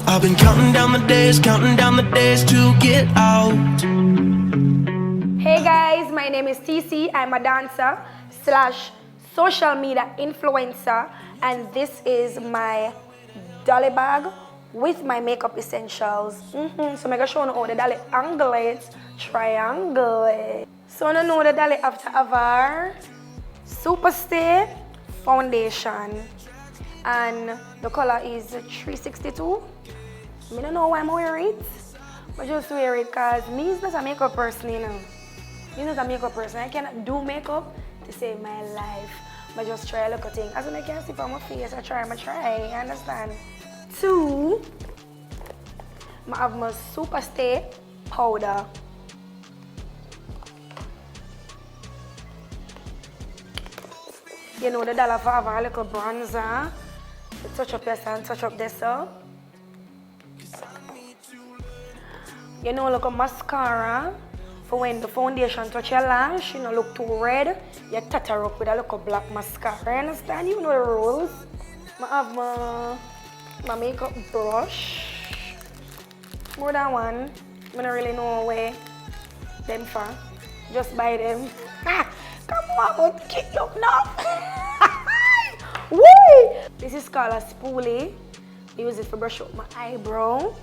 I've been counting down the days to get out. Hey guys, my name is TC. I'm a dancer slash social media influencer, and this is my dolly bag with my makeup essentials. So I'm gonna show you how the dolly angle it, triangle it. So I know the dolly after our Super Stay foundation, and the color is 362. I don't know why I'm wearing it, but just wear it because me is not a makeup person, you know. Me not a makeup person. I cannot do makeup to save my life, but just try a little thing. As when I can see from my face, I try, you understand? 2, I have my Super Stay powder. You know the dollar for have a little bronzer. To touch up your sun, touch up this up. You know, like a mascara for when the foundation touch your lash, you know, look too red, you tatter up with a little black mascara. You understand? You know the rules. I have my makeup brush. More than one. I don't really know where them for. Just buy them. Come on, kick you now. Woo! This is called a spoolie. I use it to brush up my eyebrow.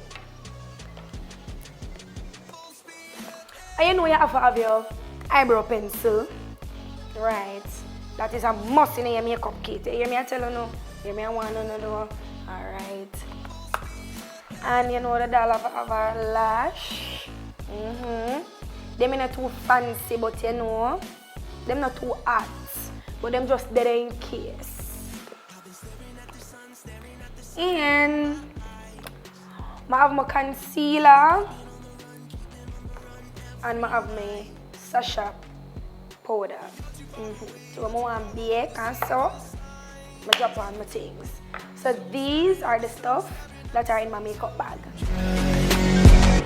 And you know you have to have your eyebrow pencil, right? That is a must in your makeup kit. You hear me I tell you no? You hear me I want to know? Alright. And you know the doll have a lash. Them not too fancy, but you know, them not too hot, but them just there in case. And I have my concealer. And I have my Sasha powder. So I want to bake and so I drop on my things. So these are the stuff that are in my makeup bag.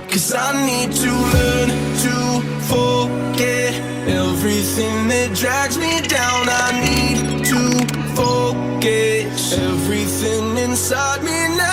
Cause I need to learn to forget everything that drags me down. I need to forget everything inside me now.